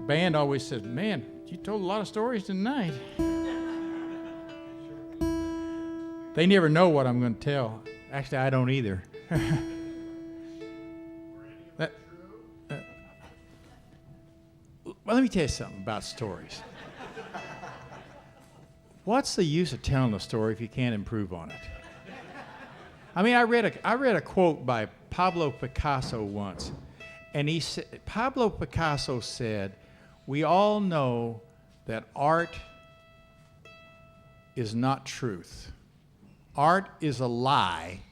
band always said, man, you told a lot of stories tonight. They never know what I'm going to tell. Actually, I don't either. Well, let me tell you something about stories. What's the use of telling a story if you can't improve on it? I mean, I read a quote by Pablo Picasso once, and Pablo Picasso said, "We all know that art is not truth. Art is a lie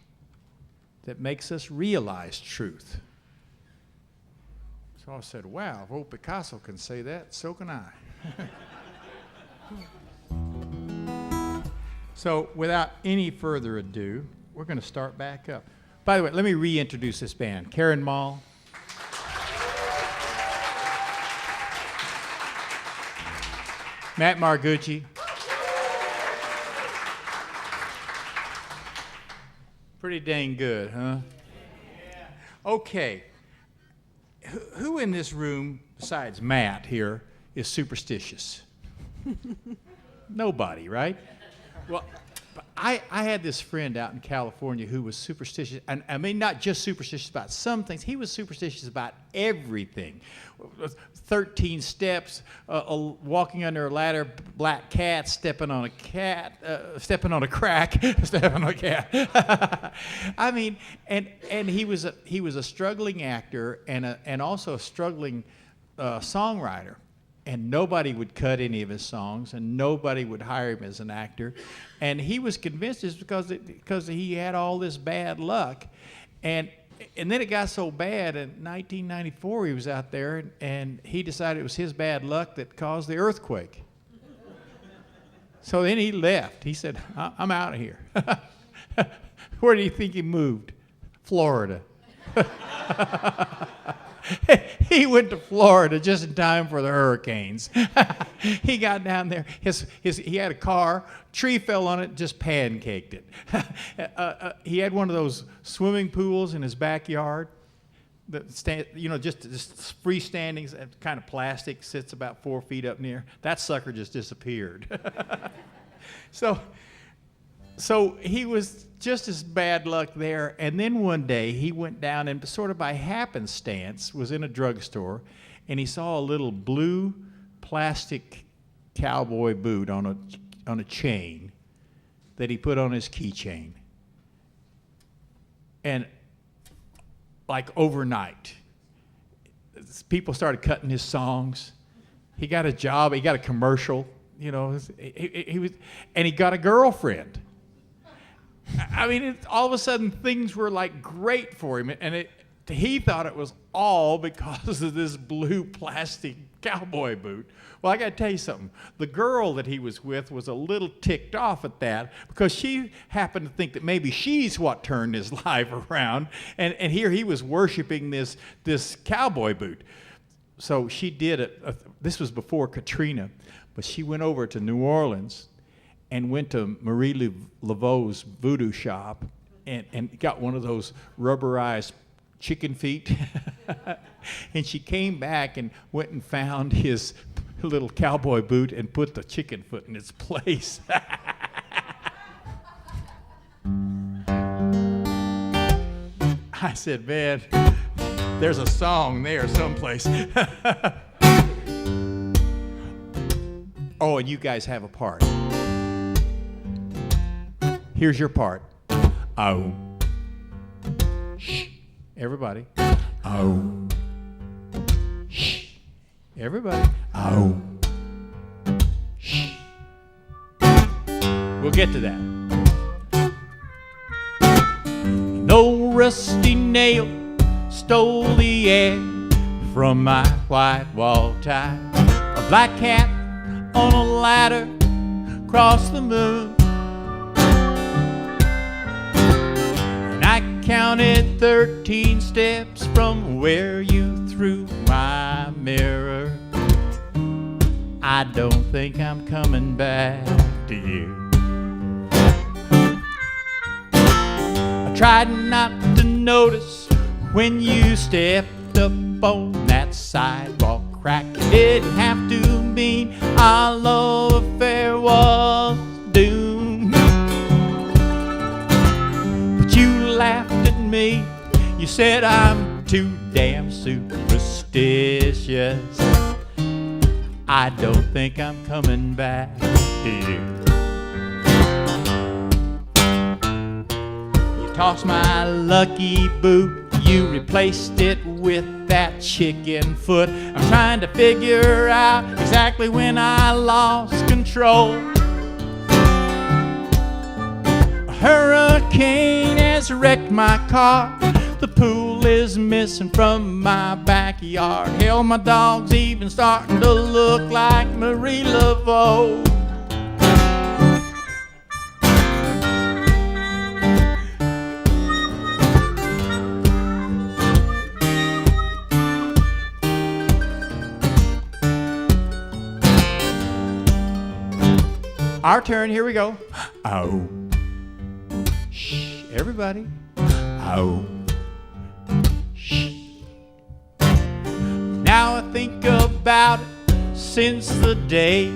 that makes us realize truth." So I said, wow, if old Picasso can say that, so can I. So without any further ado, we're going to start back up. By the way, let me reintroduce this band. Karen Mall. Matt Margucci. Pretty dang good, huh? Okay. Who in this room, besides Matt here, is superstitious? Nobody, right? Well, I had this friend out in California who was superstitious, and I mean not just superstitious about some things. He was superstitious about everything. 13 steps, walking under a ladder, black cat, stepping on a crack, stepping on a cat. I mean, and he was a struggling actor and also a struggling songwriter. And nobody would cut any of his songs, and nobody would hire him as an actor. And he was convinced it's because he had all this bad luck. And then it got so bad in 1994 he was out there, and he decided it was his bad luck that caused the earthquake. So then he left. He said, I'm out of here. Where do you think he moved? Florida. He went to Florida just in time for the hurricanes. He got down there. He had a car. Tree fell on it, just pancaked it. He had one of those swimming pools in his backyard. Just freestanding, kind of plastic, sits about 4 feet up near. That sucker just disappeared. So he was just as bad luck there. And then one day he went down and sort of by happenstance was in a drugstore, and he saw a little blue plastic cowboy boot on a chain that he put on his keychain. And like overnight, people started cutting his songs. He got a job. He got a commercial. He got a girlfriend. I mean, all of a sudden things were like great for him, and he thought it was all because of this blue plastic cowboy boot. Well, I got to tell you something. The girl that he was with was a little ticked off at that because she happened to think that maybe she's what turned his life around, and here he was worshiping this cowboy boot. So she did it. This was before Katrina, but she went over to New Orleans and went to Marie Laveau's voodoo shop and got one of those rubberized chicken feet. And she came back and went and found his little cowboy boot and put the chicken foot in its place. I said, man, there's a song there someplace. Oh, and you guys have a part. Here's your part. Oh. Shh. Everybody. Oh. Shh. Everybody. Oh. Shh. We'll get to that. No rusty nail stole the air from my white wall tie. A black cat on a ladder across the moon. Counted 13 steps from where you threw my mirror. I don't think I'm coming back to you. I tried not to notice when you stepped up on that sidewalk crack. It didn't have to mean our love affair was doomed. But you laughed at me. You said I'm too damn superstitious. I don't think I'm coming back to you. You tossed my lucky boot. You replaced it with that chicken foot. I'm trying to figure out exactly when I lost control. A hurricane has wrecked my car. The pool is missing from my backyard. Hell, my dog's even starting to look like Marie Laveau. Our turn, here we go. Oh. Shh, everybody. Oh. Shh. Now I think about it since the day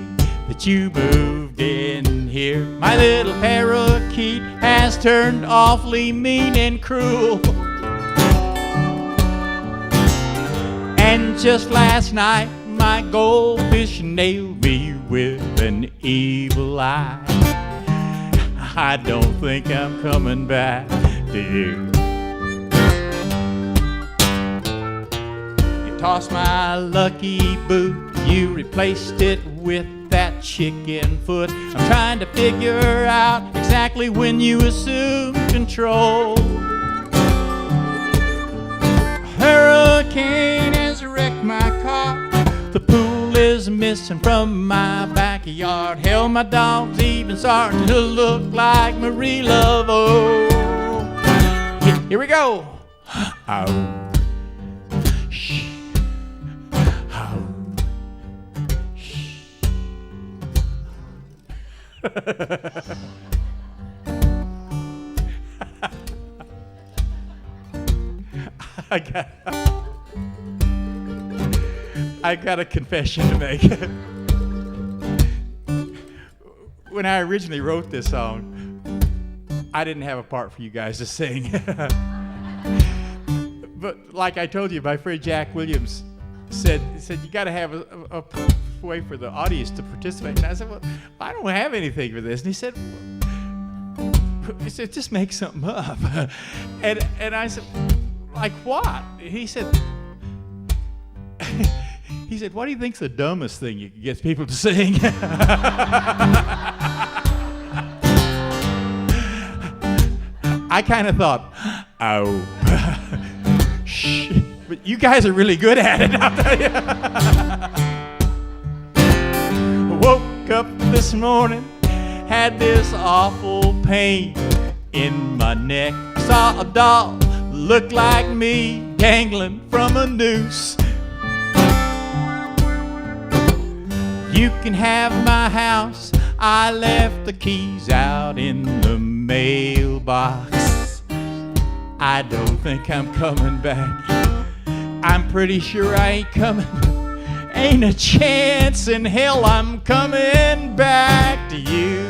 that you moved in here. My little parakeet has turned awfully mean and cruel. And just last night, my goldfish nailed me with an evil eye. I don't think I'm coming back to you. You tossed my lucky boot. You replaced it with that chicken foot. I'm trying to figure out exactly when you assumed control. A hurricane has wrecked my car. The pool is missing from my backyard. Hell, my dog's even starting to look like Marie Laveau. Here we go. Oh. Shh. Oh. Shh. I got a confession to make. When I originally wrote this song, I didn't have a part for you guys to sing. But like I told you, my friend Jack Williams said you got to have a way for the audience to participate. And I said, well, I don't have anything for this. And he said, just make something up. And I said, like what? He said, what do you think's the dumbest thing you can get people to sing? I kind of thought, oh, shh. But you guys are really good at it, I'll tell you. Woke up this morning, had this awful pain in my neck. Saw a doll look like me dangling from a noose. You can have my house, I left the keys out in the mailbox. I don't think I'm coming back. I'm pretty sure I ain't coming. Ain't a chance in hell I'm coming back to you.